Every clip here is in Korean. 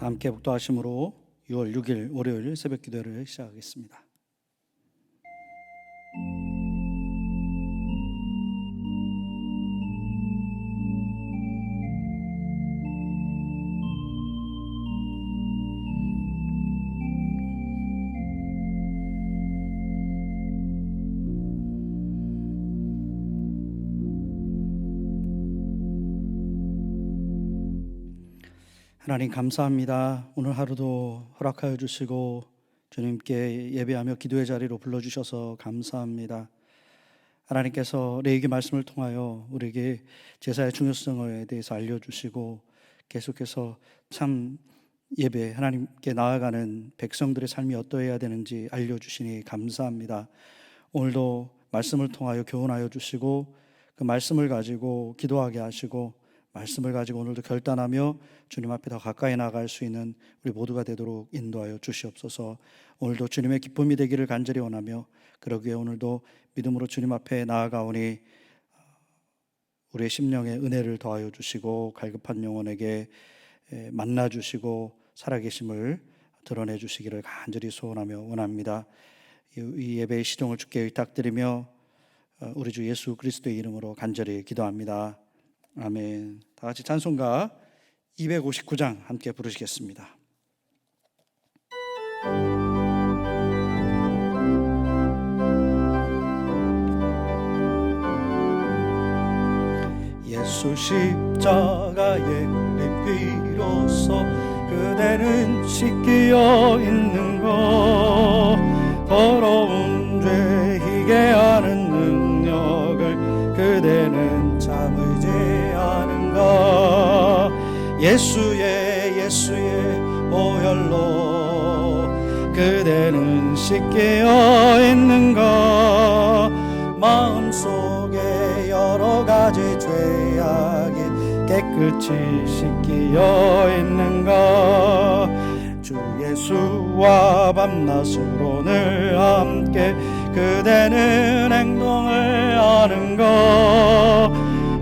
다 함께 복도하심으로 6월 6일 월요일 새벽 기도를 시작하겠습니다. 하나님 감사합니다. 오늘 하루도 허락하여 주시고 주님께 예배하며 기도의 자리로 불러주셔서 감사합니다. 하나님께서 레위기 말씀을 통하여 우리에게 제사의 중요성에 대해서 알려주시고 계속해서 참 예배 하나님께 나아가는 백성들의 삶이 어떠해야 되는지 알려주시니 감사합니다. 오늘도 말씀을 통하여 교훈하여 주시고 그 말씀을 가지고 기도하게 하시고 말씀을 가지고 오늘도 결단하며 주님 앞에 더 가까이 나아갈 수 있는 우리 모두가 되도록 인도하여 주시옵소서. 오늘도 주님의 기쁨이 되기를 간절히 원하며 그러기 위해 오늘도 믿음으로 주님 앞에 나아가오니 우리의 심령에 은혜를 더하여 주시고 갈급한 영혼에게 만나 주시고 살아계심을 드러내 주시기를 간절히 소원하며 원합니다. 이 예배의 시종을 주께 의탁드리며 우리 주 예수 그리스도의 이름으로 간절히 기도합니다. 아멘. 다 같이 찬송가 259장 함께 부르시겠습니다. 예수 십자가에 흘린 피로써 그대는 씻기어 있는 것, 더러운 죄 희게 하는 능력을 그대는 참으지 않은가. 예수의 보혈로 그대는 씻기어 있는가. 마음속에 여러 가지 죄악이 깨끗이 씻기어 있는가. 주 예수와 밤낮으로 늘 함께 그대는 행동을 하는가.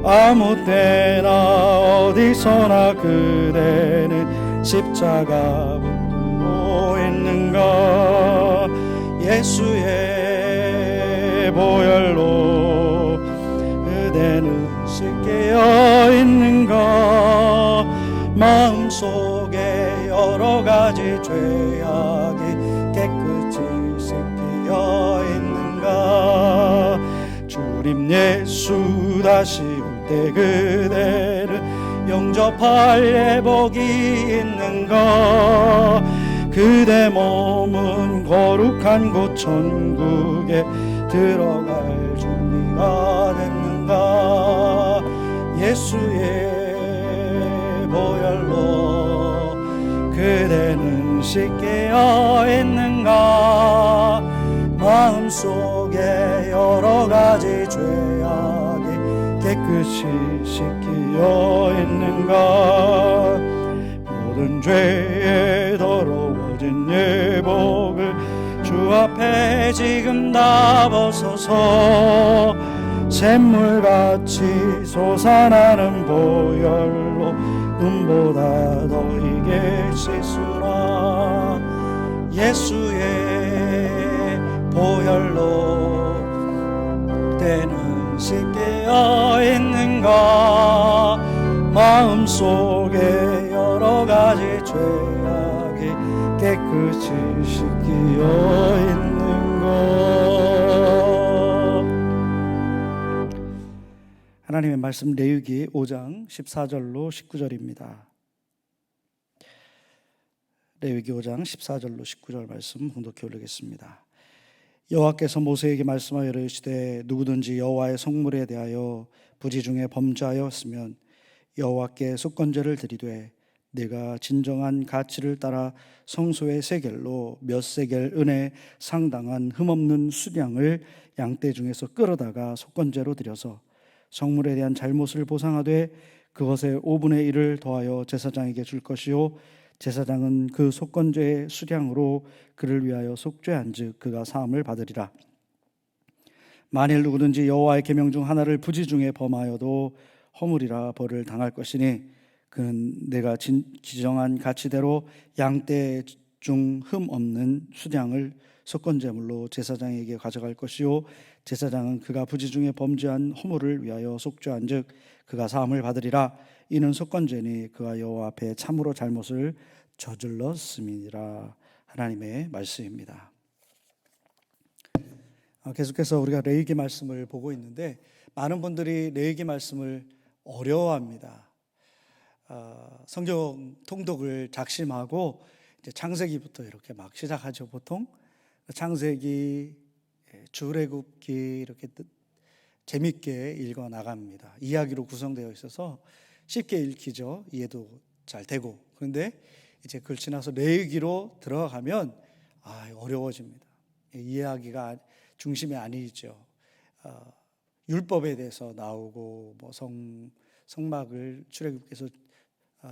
아무 때나 어디서나 그대는 십자가 붙들고 있는가. 예수의 보혈로 그대는 씻기어 있는가. 마음속에 여러 가지 죄악이 깨끗이 씻기어 있는가. 주님 예수 다시 올 때 그대를 영접할 예복이 있는가. 그대 몸은 거룩한 곳 천국에 들어갈 준비가 됐는가. 예수의 보혈로 그대는 씻기어 있는가. 마음속에 여러 가지 죄악이 깨끗이 씻기어 있는가. 모든 죄에 더러워진 예복을 주 앞에 지금 다 벗어서 샘물같이 솟아나는 보혈로 눈보다 더 희게 씻으라. 예수의 보혈로 그대는 씻기어 있는가. 마음속에 여러 가지 죄악이 깨끗이 씻기어 있는가. 하나님의 말씀 레위기 5장 14절로 19절입니다. 레위기 5장 14절로 19절 말씀 봉독해 올리겠습니다. 여호와께서 모세에게 말씀하여 이르시되 누구든지 여호와의 성물에 대하여 부지 중에 범죄하였으면 여호와께 속건제를 드리되 네가 진정한 가치를 따라 성소의 세겔로 몇 세겔 은에 상당한 흠없는 수량을 양떼 중에서 끌어다가 속건제로 드려서 성물에 대한 잘못을 보상하되 그것의 5분의 1을 더하여 제사장에게 줄 것이요 제사장은 그 속건제의 수량으로 그를 위하여 속죄한즉 그가 사함을 받으리라. 만일 누구든지 여호와의 계명 중 하나를 부지 중에 범하여도 허물이라 벌을 당할 것이니 그는 내가 지정한 가치대로 양떼 중 흠 없는 수량을 속건제물로 제사장에게 가져갈 것이요 제사장은 그가 부지 중에 범죄한 허물을 위하여 속죄한즉 그가 사함을 받으리라. 이는 속건제니 그가 여호와 앞에 참으로 잘못을 저질렀음이니라. 하나님의 말씀입니다. 계속해서 우리가 레위기 말씀을 보고 있는데 많은 분들이 레위기 말씀을 어려워합니다. 성경 통독을 작심하고 이제 창세기부터 이렇게 막 시작하죠. 보통 창세기, 출애굽기 이렇게 재밌게 읽어 나갑니다. 이야기로 구성되어 있어서 쉽게 읽히죠. 이해도 잘 되고. 그런데 이제 그걸 지나서 레위기로 들어가면 어려워집니다. 이해하기가 중심이 아니죠. 율법에 대해서 나오고 뭐 성막을 출애굽께서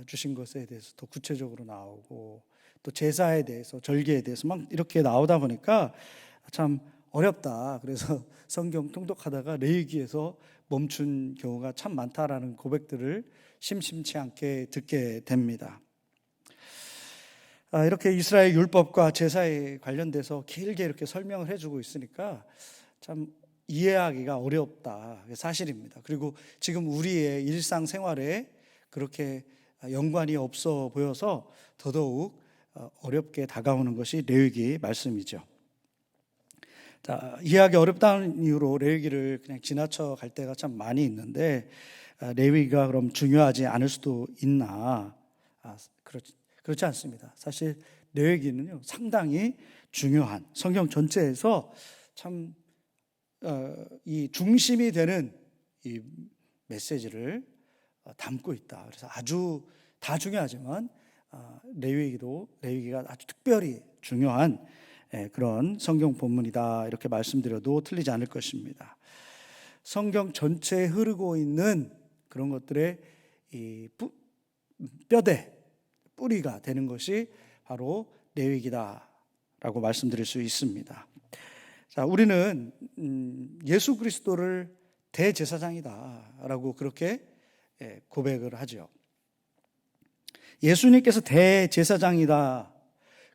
주신 것에 대해서 더 구체적으로 나오고 또 제사에 대해서 절기에 대해서 막 이렇게 나오다 보니까 참 어렵다. 그래서 성경 통독하다가 레위기에서 멈춘 경우가 참 많다라는 고백들을 심심치 않게 듣게 됩니다. 이렇게 이스라엘 율법과 제사에 관련돼서 길게 이렇게 설명을 해주고 있으니까 참 이해하기가 어렵다. 사실입니다. 그리고 지금 우리의 일상생활에 그렇게 연관이 없어 보여서 더더욱 어렵게 다가오는 것이 레위기 말씀이죠. 자, 이해하기 어렵다는 이유로 레위기를 그냥 지나쳐 갈 때가 참 많이 있는데 레위기가 그럼 중요하지 않을 수도 있나? 그렇지 않습니다. 사실 레위기는요 상당히 중요한 성경 전체에서 참 이 중심이 되는 이 메시지를 담고 있다. 그래서 아주 다 중요하지만 레위기가 아주 특별히 중요한 그런 성경 본문이다. 이렇게 말씀드려도 틀리지 않을 것입니다. 성경 전체에 흐르고 있는 그런 것들의 이 뼈대 뿌리가 되는 것이 바로 레위기다라고 말씀드릴 수 있습니다. 자, 우리는 예수 그리스도를 대제사장이다라고 그렇게 고백을 하죠. 예수님께서 대제사장이다.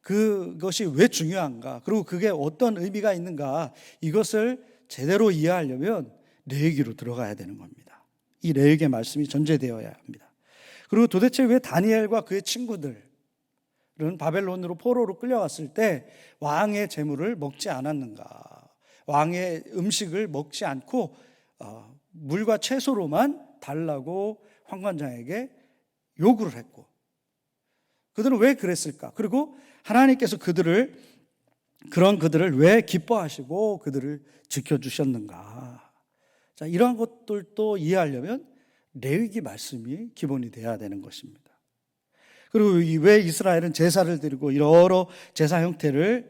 그것이 왜 중요한가? 그리고 그게 어떤 의미가 있는가? 이것을 제대로 이해하려면 레위기로 들어가야 되는 겁니다. 이 레위기의 말씀이 전제되어야 합니다. 그리고 도대체 왜 다니엘과 그의 친구들은 바벨론으로 포로로 끌려왔을 때 왕의 재물을 먹지 않았는가? 왕의 음식을 먹지 않고 물과 채소로만 달라고 환관장에게 요구를 했고 그들은 왜 그랬을까? 그리고 하나님께서 그들을 왜 기뻐하시고 그들을 지켜주셨는가? 자, 이러한 것들도 이해하려면 레위기 말씀이 기본이 돼야 되는 것입니다. 그리고 왜 이스라엘은 제사를 드리고 여러 제사 형태를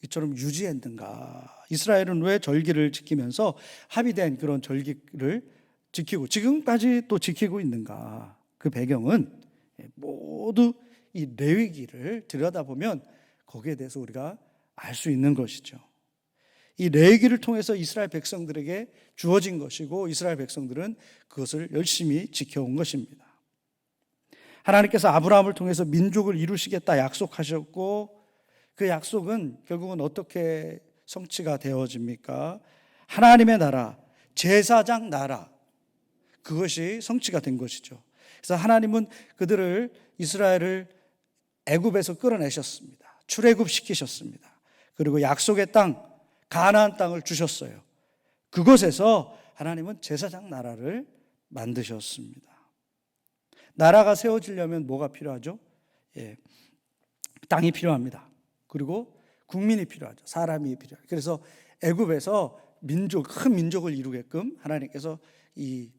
이처럼 유지했는가? 이스라엘은 왜 절기를 지키면서 합의된 그런 절기를 지키고 지금까지 또 지키고 있는가? 그 배경은 모두 이 레위기를 들여다보면 거기에 대해서 우리가 알 수 있는 것이죠. 이 레위기를 통해서 이스라엘 백성들에게 주어진 것이고 이스라엘 백성들은 그것을 열심히 지켜온 것입니다. 하나님께서 아브라함을 통해서 민족을 이루시겠다 약속하셨고 그 약속은 결국은 어떻게 성취가 되어집니까? 하나님의 나라, 제사장 나라, 그것이 성취가 된 것이죠. 그래서 하나님은 그들을 이스라엘을 애굽에서 끌어내셨습니다. 출애굽시키셨습니다. 그리고 약속의 땅, 가나안 땅을 주셨어요. 그곳에서 하나님은 제사장 나라를 만드셨습니다. 나라가 세워지려면 뭐가 필요하죠? 땅이 필요합니다. 그리고 국민이 필요하죠. 사람이 필요하죠. 그래서 애굽에서 큰 민족을 이루게끔 하나님께서 이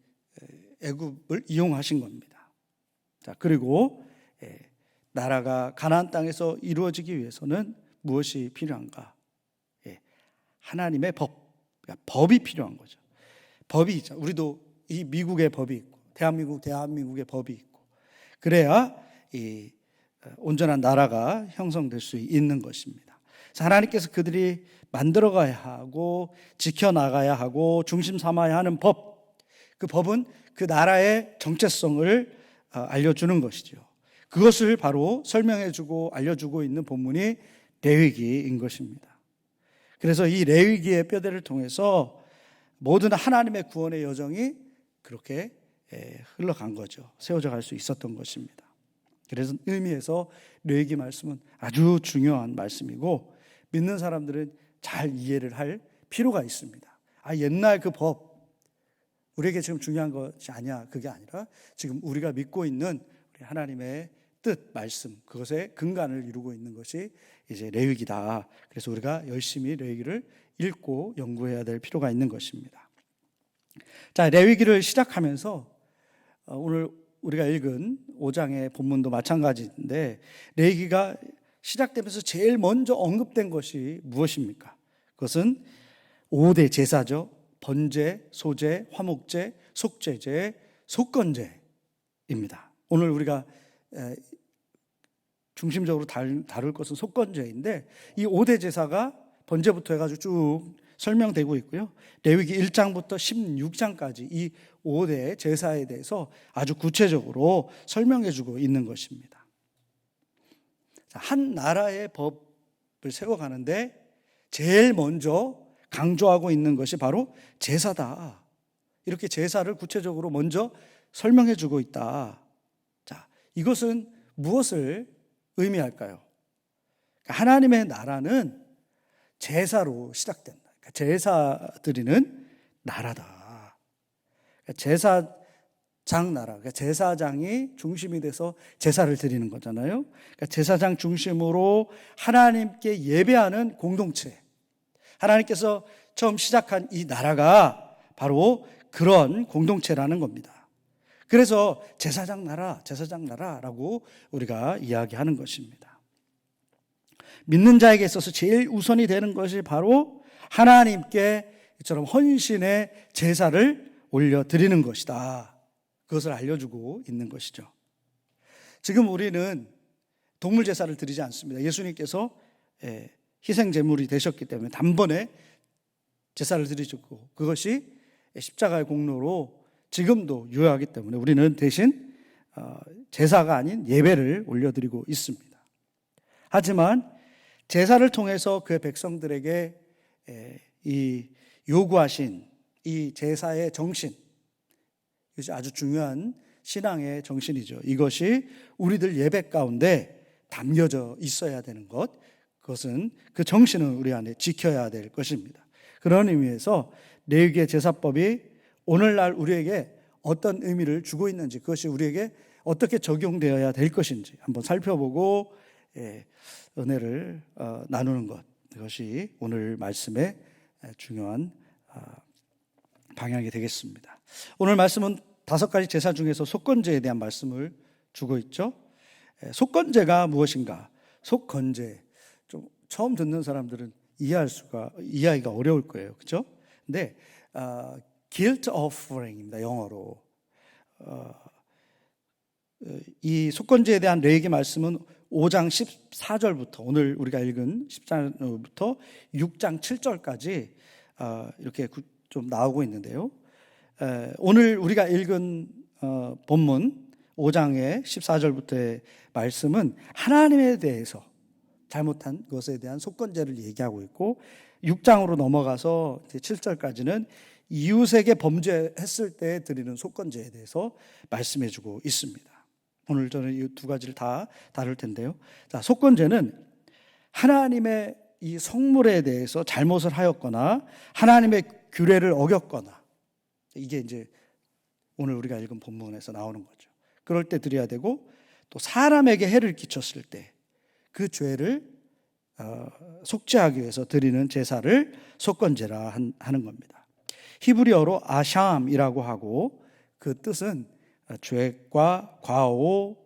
애굽을 이용하신 겁니다. 자, 그리고 나라가 가나안 땅에서 이루어지기 위해서는 무엇이 필요한가? 하나님의 그러니까 법이 필요한 거죠. 법이 있죠. 우리도 이 미국의 법이 있고 대한민국의 법이 있고 그래야 이 온전한 나라가 형성될 수 있는 것입니다. 하나님께서 그들이 만들어가야 하고 지켜나가야 하고 중심 삼아야 하는 법, 그 법은 그 나라의 정체성을 알려주는 것이죠. 그것을 바로 설명해주고 알려주고 있는 본문이 레위기인 것입니다. 그래서 이 레위기의 뼈대를 통해서 모든 하나님의 구원의 여정이 그렇게 흘러간 거죠. 세워져 갈 수 있었던 것입니다. 그래서 의미에서 레위기 말씀은 아주 중요한 말씀이고 믿는 사람들은 잘 이해를 할 필요가 있습니다. 옛날 그 법 우리에게 지금 중요한 것이 아니야. 그게 아니라 지금 우리가 믿고 있는 우리 하나님의 뜻, 말씀, 그것의 근간을 이루고 있는 것이 이제 레위기다. 그래서 우리가 열심히 레위기를 읽고 연구해야 될 필요가 있는 것입니다. 자, 레위기를 시작하면서 오늘 우리가 읽은 5장의 본문도 마찬가지인데 레위기가 시작되면서 제일 먼저 언급된 것이 무엇입니까? 그것은 5대 제사죠. 번제, 소제, 화목제, 속죄제, 속건제입니다. 오늘 우리가 중심적으로 다룰 것은 속건제인데 이 5대 제사가 번제부터 해가지고 쭉 설명되고 있고요. 레위기 1장부터 16장까지 이 5대 제사에 대해서 아주 구체적으로 설명해주고 있는 것입니다. 한 나라의 법을 세워가는데 제일 먼저 강조하고 있는 것이 바로 제사다. 이렇게 제사를 구체적으로 먼저 설명해주고 있다. 자, 이것은 무엇을 의미할까요? 하나님의 나라는 제사로 시작된다. 제사 드리는 나라다. 제사장 나라, 제사장이 중심이 돼서 제사를 드리는 거잖아요. 제사장 중심으로 하나님께 예배하는 공동체, 하나님께서 처음 시작한 이 나라가 바로 그런 공동체라는 겁니다. 그래서 제사장 나라라고 우리가 이야기하는 것입니다. 믿는 자에게 있어서 제일 우선이 되는 것이 바로 하나님께 이처럼 헌신의 제사를 올려드리는 것이다. 그것을 알려주고 있는 것이죠. 지금 우리는 동물 제사를 드리지 않습니다. 예수님께서 희생 제물이 되셨기 때문에 단번에 제사를 드리셨고 그것이 십자가의 공로로 지금도 유효하기 때문에 우리는 대신 제사가 아닌 예배를 올려드리고 있습니다. 하지만 제사를 통해서 그의 백성들에게 이 요구하신 이 제사의 정신, 이것이 아주 중요한 신앙의 정신이죠. 이것이 우리들 예배 가운데 담겨져 있어야 되는 것, 그것은 그 정신은 우리 안에 지켜야 될 것입니다. 그런 의미에서 레위기의 제사법이 오늘날 우리에게 어떤 의미를 주고 있는지, 그것이 우리에게 어떻게 적용되어야 될 것인지 한번 살펴보고 은혜를 나누는 것, 이것이 오늘 말씀의 중요한 방향이 되겠습니다. 오늘 말씀은 5가지 제사 중에서 속건제에 대한 말씀을 주고 있죠. 속건제가 무엇인가? 속건제, 좀 처음 듣는 사람들은 이해하기가 어려울 거예요, 그렇죠? 근데 guilt offering입니다, 영어로. 이 속건제에 대한 레위기 말씀은 5장 14절부터 오늘 우리가 읽은 14절부터 6장 7절까지 이렇게 좀 나오고 있는데요. 오늘 우리가 읽은 본문 5장의 14절부터의 말씀은 하나님에 대해서 잘못한 것에 대한 속건제를 얘기하고 있고 6장으로 넘어가서 7절까지는 이웃에게 범죄했을 때 드리는 속건제에 대해서 말씀해주고 있습니다. 오늘 저는 이 2가지를 다 다룰 텐데요. 자, 속건제는 하나님의 이 성물에 대해서 잘못을 하였거나 하나님의 규례를 어겼거나, 이게 이제 오늘 우리가 읽은 본문에서 나오는 거죠. 그럴 때 드려야 되고, 또 사람에게 해를 끼쳤을 때 그 죄를 속죄하기 위해서 드리는 제사를 속건제라 하는 겁니다. 히브리어로 아샴이라고 하고 그 뜻은 죄과 과오,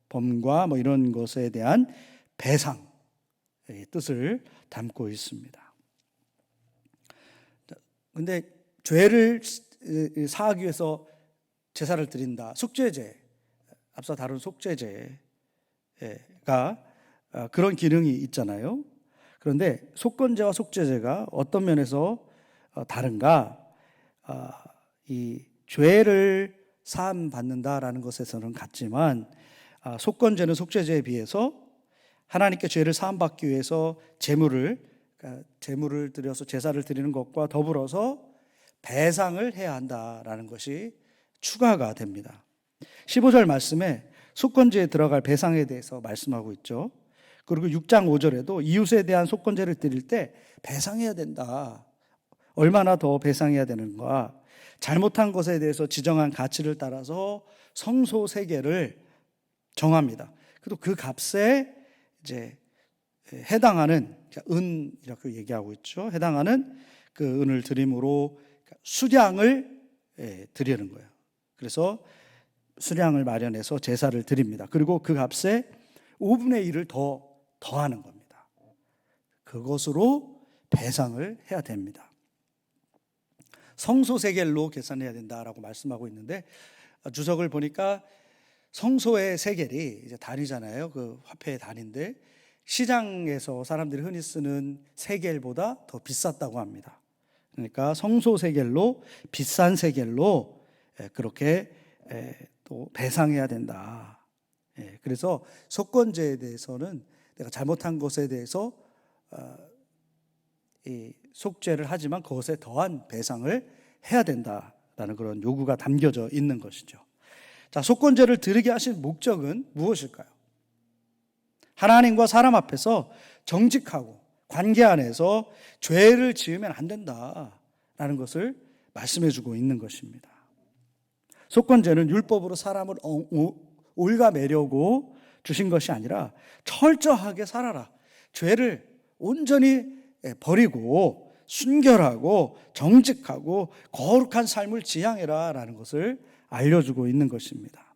범과 이런 것에 대한 배상의 뜻을 담고 있습니다. 그런데 죄를 사하기 위해서 제사를 드린다. 속죄제, 앞서 다룬 속죄제가 그런 기능이 있잖아요. 그런데 속건제와 속죄제가 어떤 면에서 다른가? 이 죄를 사함 받는다라는 것에서는 같지만 속건제는 속죄제에 비해서 하나님께 죄를 사함 받기 위해서 제물을 드려서 제사를 드리는 것과 더불어서 배상을 해야 한다라는 것이 추가가 됩니다. 15절 말씀에 속건제에 들어갈 배상에 대해서 말씀하고 있죠. 그리고 6장 5절에도 이웃에 대한 속건제를 드릴 때 배상해야 된다. 얼마나 더 배상해야 되는가. 잘못한 것에 대해서 지정한 가치를 따라서 성소세계를 정합니다. 그리고 그 값에 이제 해당하는 은이라고 얘기하고 있죠. 해당하는 그 은을 드림으로 수량을 드리는 거예요. 그래서 수량을 마련해서 제사를 드립니다. 그리고 그 값에 5분의 1을 더하는 겁니다. 그것으로 배상을 해야 됩니다. 성소세겔로 계산해야 된다라고 말씀하고 있는데 주석을 보니까 성소의 세겔이 이제 단위잖아요. 그 화폐의 단위인데 시장에서 사람들이 흔히 쓰는 세겔보다 더 비쌌다고 합니다. 그러니까 성소세겔로 비싼 세겔로 그렇게 또 배상해야 된다. 그래서 속건제에 대해서는 내가 잘못한 것에 대해서 이 속죄를 하지만 그것에 더한 배상을 해야 된다라는 그런 요구가 담겨져 있는 것이죠. 자, 속건제를 드리게 하신 목적은 무엇일까요? 하나님과 사람 앞에서 정직하고 관계 안에서 죄를 지으면 안 된다라는 것을 말씀해 주고 있는 것입니다. 속건제는 율법으로 사람을 옭아매려고 주신 것이 아니라 철저하게 살아라. 죄를 온전히 버리고 순결하고 정직하고 거룩한 삶을 지향해라 라는 것을 알려주고 있는 것입니다.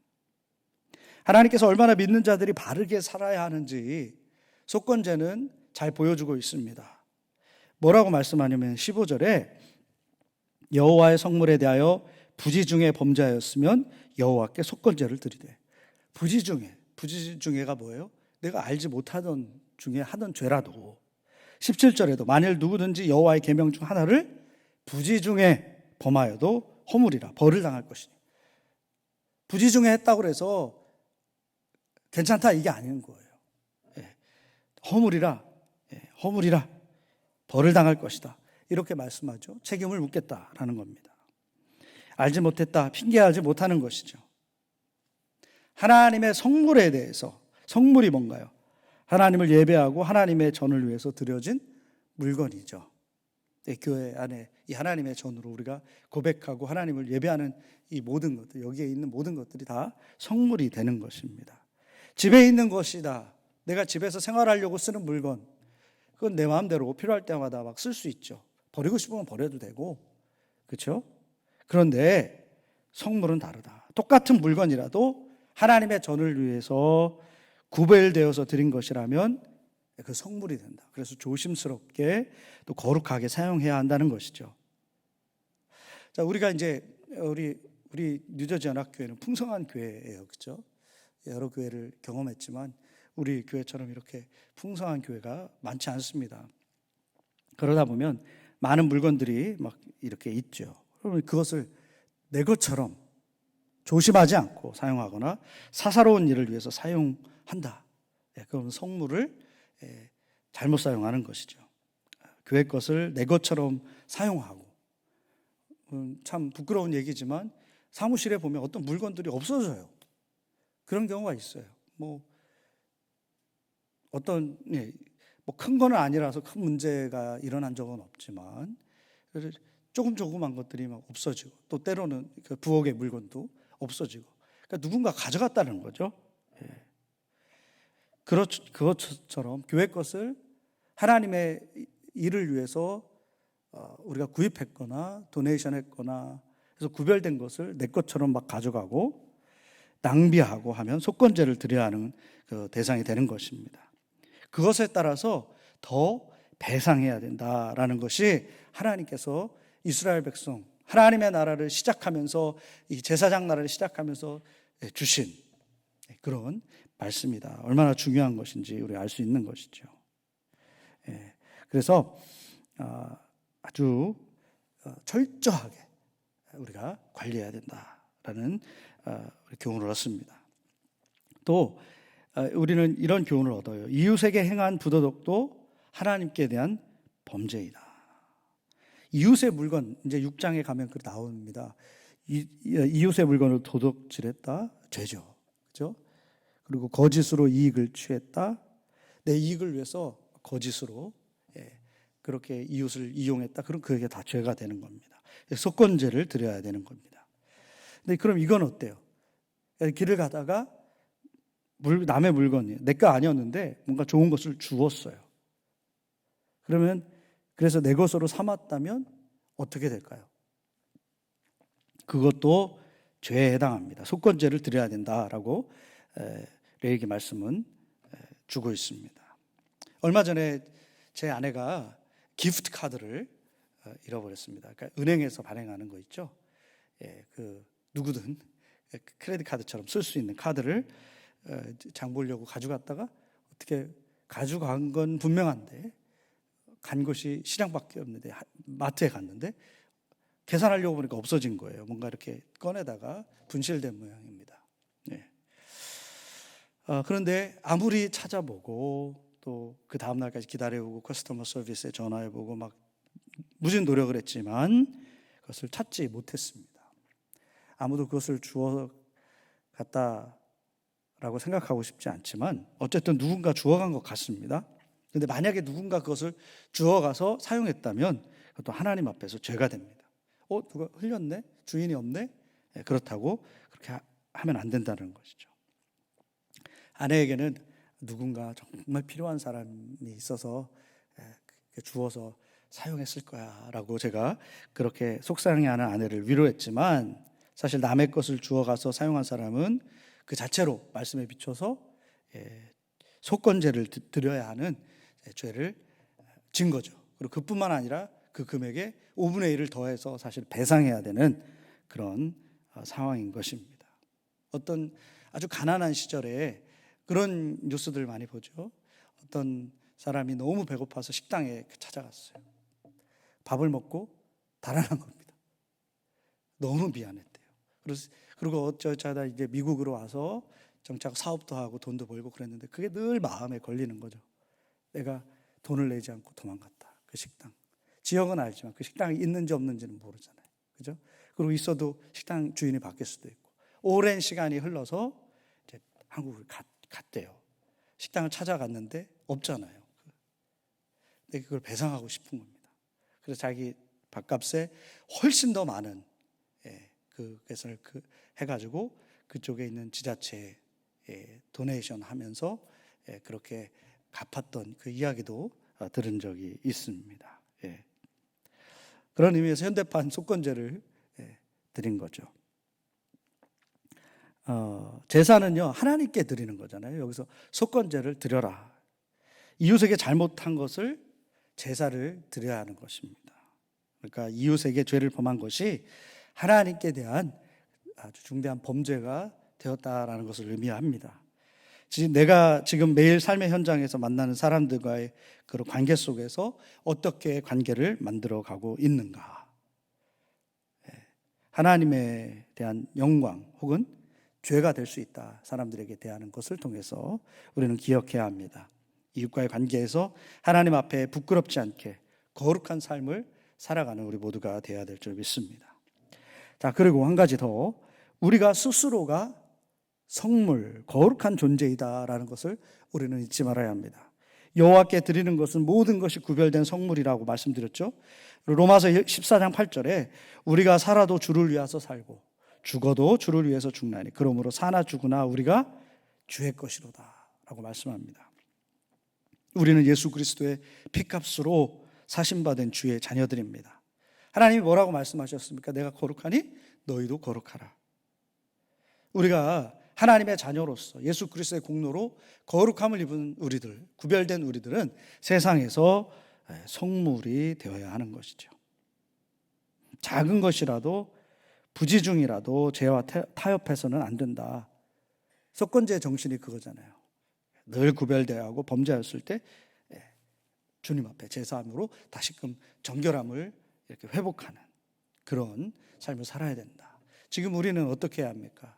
하나님께서 얼마나 믿는 자들이 바르게 살아야 하는지 속건제는 잘 보여주고 있습니다. 뭐라고 말씀하냐면 15절에 여호와의 성물에 대하여 부지 중에 범죄하였으면 여호와께 속건제를 드리되. 부지 중에가 뭐예요? 내가 알지 못하던 중에 하던 죄라도 17절에도 만일 누구든지 여호와의 계명 중 하나를 부지 중에 범하여도 허물이라 벌을 당할 것이니. 부지 중에 했다고 해서 괜찮다 이게 아닌 거예요. 허물이라 벌을 당할 것이다. 이렇게 말씀하죠. 책임을 묻겠다라는 겁니다. 알지 못했다, 핑계하지 못하는 것이죠. 하나님의 성물에 대해서, 성물이 뭔가요? 하나님을 예배하고 하나님의 전을 위해서 드려진 물건이죠. 교회 안에 이 하나님의 전으로 우리가 고백하고 하나님을 예배하는 이 모든 것들, 여기에 있는 모든 것들이 다 성물이 되는 것입니다. 집에 있는 것이다. 내가 집에서 생활하려고 쓰는 물건, 그건 내 마음대로 필요할 때마다 막 쓸 수 있죠. 버리고 싶으면 버려도 되고, 그렇죠? 그런데 성물은 다르다. 똑같은 물건이라도 하나님의 전을 위해서 구별되어서 드린 것이라면 그 성물이 된다. 그래서 조심스럽게 또 거룩하게 사용해야 한다는 것이죠. 자, 우리가 이제 우리 뉴저지 연합교회는 풍성한 교회예요, 그렇죠? 여러 교회를 경험했지만 우리 교회처럼 이렇게 풍성한 교회가 많지 않습니다. 그러다 보면 많은 물건들이 막 이렇게 있죠. 그러면 그것을 내 것처럼 조심하지 않고 사용하거나 사사로운 일을 위해서 사용한다. 그럼 성물을 잘못 사용하는 것이죠. 교회 것을 내 것처럼 사용하고, 참 부끄러운 얘기지만 사무실에 보면 어떤 물건들이 없어져요. 그런 경우가 있어요. 어떤 큰 거는 아니라서 큰 문제가 일어난 적은 없지만 조그만 것들이 막 없어지고, 또 때로는 그 부엌의 물건도 없어지고, 그러니까 누군가 가져갔다는 거죠. 그것처럼 교회 것을 하나님의 일을 위해서 우리가 구입했거나 도네이션 했거나 해서 구별된 것을 내 것처럼 막 가져가고 낭비하고 하면 속건제를 드려야 하는 그 대상이 되는 것입니다. 그것에 따라서 더 배상해야 된다라는 것이 하나님께서 이스라엘 백성, 하나님의 나라를 시작하면서, 이 제사장 나라를 시작하면서 주신 그런 말씀이다. 얼마나 중요한 것인지 우리 알 수 있는 것이죠. 그래서 아주 철저하게 우리가 관리해야 된다. 된다라는 교훈을 얻습니다. 또 우리는 이런 교훈을 얻어요. 이웃에게 행한 부도덕도 하나님께 대한 범죄이다. 이웃의 물건, 이제 6장에 가면 그 나옵니다. 이웃의 물건을 도둑질했다, 죄죠. 그죠? 그리고 거짓으로 이익을 취했다, 내 이익을 위해서 거짓으로 그렇게 이웃을 이용했다. 그럼 그게 다 죄가 되는 겁니다. 속건죄를 드려야 되는 겁니다. 근데 그럼 이건 어때요? 길을 가다가 남의 물건이에요. 내 거 아니었는데 뭔가 좋은 것을 주었어요. 그래서 내 것으로 삼았다면 어떻게 될까요? 그것도 죄에 해당합니다. 속건죄를 드려야 된다라고 레위기 말씀은 주고 있습니다. 얼마 전에 제 아내가 기프트 카드를 잃어버렸습니다. 그러니까 은행에서 발행하는 거 있죠. 누구든 크레딧 카드처럼 쓸 수 있는 카드를 장 보려고 가져갔다가 어떻게 가져간 건 분명한데 간 곳이 시장밖에 없는데 마트에 갔는데 계산하려고 보니까 없어진 거예요. 뭔가 이렇게 꺼내다가 분실된 모양입니다. 그런데 아무리 찾아보고 또 그 다음 날까지 기다려보고 커스터머 서비스에 전화해보고 막 무진 노력을 했지만 그것을 찾지 못했습니다. 아무도 그것을 주워 갔다라고 생각하고 싶지 않지만 어쨌든 누군가 주워간 것 같습니다. 그런데 만약에 누군가 그것을 주워가서 사용했다면 그것도 하나님 앞에서 죄가 됩니다. 누가 흘렸네? 주인이 없네? 그렇다고 그렇게 하면 안 된다는 것이죠. 아내에게는 누군가 정말 필요한 사람이 있어서 주워서 사용했을 거야 라고 제가 그렇게 속상해하는 아내를 위로했지만 사실 남의 것을 주워가서 사용한 사람은 그 자체로 말씀에 비춰서 속건죄를 드려야 하는 죄를 진 거죠. 그리고 그뿐만 아니라 그 금액에 5분의 1을 더해서 사실 배상해야 되는 그런 상황인 것입니다. 어떤 아주 가난한 시절에 그런 뉴스들 많이 보죠. 어떤 사람이 너무 배고파서 식당에 찾아갔어요. 밥을 먹고 달아난 겁니다. 너무 미안했대요. 그리고 어쩌다 이제 미국으로 와서 정착 사업도 하고 돈도 벌고 그랬는데 그게 늘 마음에 걸리는 거죠. 내가 돈을 내지 않고 도망갔다. 그 식당. 지역은 알지만 그 식당이 있는지 없는지는 모르잖아요. 그죠? 그리고 있어도 식당 주인이 바뀔 수도 있고. 오랜 시간이 흘러서 이제 한국을 갔대요. 식당을 찾아갔는데 없잖아요. 근데 그걸 배상하고 싶은 겁니다. 그래서 자기 밥값에 훨씬 더 많은 그것을 해가지고 그쪽에 있는 지자체에 도네이션 하면서 그렇게 갚았던 그 이야기도 들은 적이 있습니다. 그런 의미에서 현대판 속건죄를 드린 거죠. 제사는요 하나님께 드리는 거잖아요. 여기서 속건죄를 드려라. 이웃에게 잘못한 것을 제사를 드려야 하는 것입니다. 그러니까 이웃에게 죄를 범한 것이 하나님께 대한 아주 중대한 범죄가 되었다라는 것을 의미합니다. 내가 지금 매일 삶의 현장에서 만나는 사람들과의 그런 관계 속에서 어떻게 관계를 만들어가고 있는가. 하나님에 대한 영광 혹은 죄가 될 수 있다. 사람들에게 대하는 것을 통해서 우리는 기억해야 합니다. 이웃과의 관계에서 하나님 앞에 부끄럽지 않게 거룩한 삶을 살아가는 우리 모두가 되어야 될 줄 믿습니다. 자, 그리고 한 가지 더, 우리가 스스로가 성물, 거룩한 존재이다라는 것을 우리는 잊지 말아야 합니다. 여호와께 드리는 것은 모든 것이 구별된 성물이라고 말씀드렸죠. 로마서 14장 8절에 우리가 살아도 주를 위해서 살고 죽어도 주를 위해서 죽나니 그러므로 사나 죽으나 우리가 주의 것이로다 라고 말씀합니다. 우리는 예수 그리스도의 피값으로 사신받은 주의 자녀들입니다. 하나님이 뭐라고 말씀하셨습니까? 내가 거룩하니 너희도 거룩하라. 우리가 하나님의 자녀로서 예수 그리스도의 공로로 거룩함을 입은 우리들, 구별된 우리들은 세상에서 성물이 되어야 하는 것이죠. 작은 것이라도 부지중이라도 죄와 타협해서는 안 된다. 속건제 정신이 그거잖아요. 늘 구별되어야 하고 범죄했을 때 주님 앞에 제사함으로 다시금 정결함을 이렇게 회복하는 그런 삶을 살아야 된다. 지금 우리는 어떻게 해야 합니까?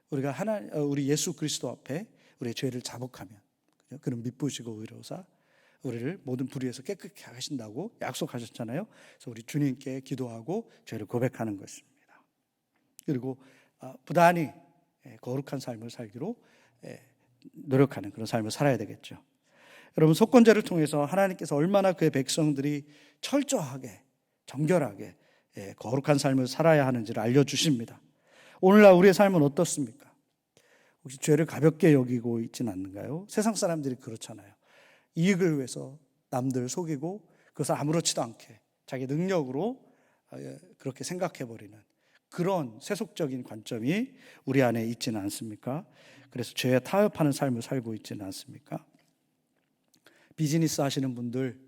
우리가 우리 예수 그리스도 앞에 우리의 죄를 자복하면, 그는 미쁘시고 의로우사 우리를 모든 불의에서 깨끗게 하신다고 약속하셨잖아요. 그래서 우리 주님께 기도하고 죄를 고백하는 것입니다. 그리고 부단히 거룩한 삶을 살기로 노력하는 그런 삶을 살아야 되겠죠. 여러분, 속건제를 통해서 하나님께서 얼마나 그의 백성들이 철저하게 정결하게 거룩한 삶을 살아야 하는지를 알려주십니다. 오늘날 우리의 삶은 어떻습니까? 혹시 죄를 가볍게 여기고 있지는 않는가요? 세상 사람들이 그렇잖아요. 이익을 위해서 남들 속이고 그것을 아무렇지도 않게 자기 능력으로 그렇게 생각해버리는 그런 세속적인 관점이 우리 안에 있지는 않습니까? 그래서 죄에 타협하는 삶을 살고 있지는 않습니까? 비즈니스 하시는 분들,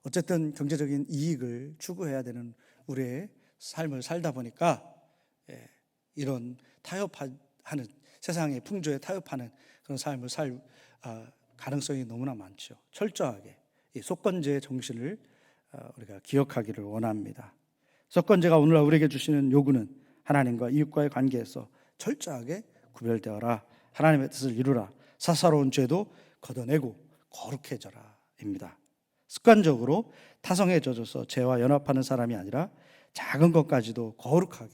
어쨌든 경제적인 이익을 추구해야 되는 우리의 삶을 살다 보니까 이런 타협하는, 세상의 풍조에 타협하는 그런 삶을 살 가능성이 너무나 많죠. 철저하게 이 속건제의 정신을 우리가 기억하기를 원합니다. 속건제가 오늘날 우리에게 주시는 요구는 하나님과 이웃과의 관계에서 철저하게 구별되어라, 하나님의 뜻을 이루라, 사사로운 죄도 걷어내고 거룩해져라 입니다. 습관적으로 타성에 젖어서 죄와 연합하는 사람이 아니라 작은 것까지도 거룩하게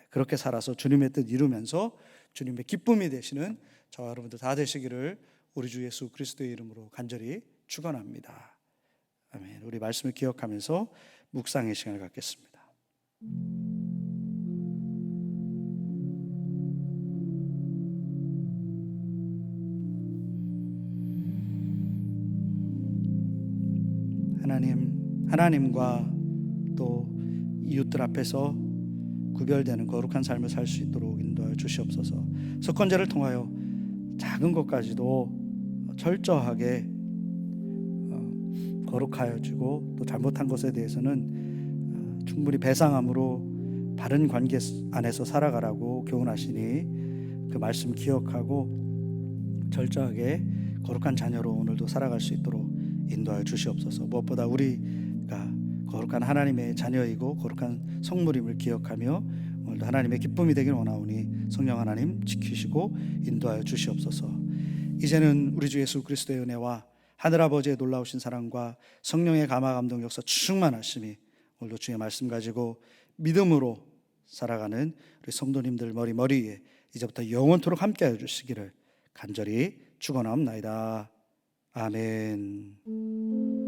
그렇게 살아서 주님의 뜻 이루면서 주님의 기쁨이 되시는 저와 여러분들 다 되시기를 우리 주 예수 그리스도의 이름으로 간절히 축원합니다. 아멘. 우리 말씀을 기억하면서 묵상의 시간을 갖겠습니다. 하나님과 또 이웃들 앞에서 구별되는 거룩한 삶을 살 수 있도록 인도하여 주시옵소서. 속건제를 통하여 작은 것까지도 철저하게 거룩하여 주고 또 잘못한 것에 대해서는 충분히 배상함으로 바른 관계 안에서 살아가라고 교훈하시니 그 말씀 기억하고 철저하게 거룩한 자녀로 오늘도 살아갈 수 있도록 인도하여 주시옵소서. 무엇보다 우리가 거룩한 하나님의 자녀이고 거룩한 성물임을 기억하며 오늘도 하나님의 기쁨이 되길 원하오니 성령 하나님 지키시고 인도하여 주시옵소서. 이제는 우리 주 예수 그리스도의 은혜와 하늘아버지의 놀라우신 사랑과 성령의 감화 감동 역사 충만하심이 오늘도 주의 말씀 가지고 믿음으로 살아가는 우리 성도님들 머리에 이제부터 영원토록 함께하여 주시기를 간절히 축원하옵나이다. 아멘.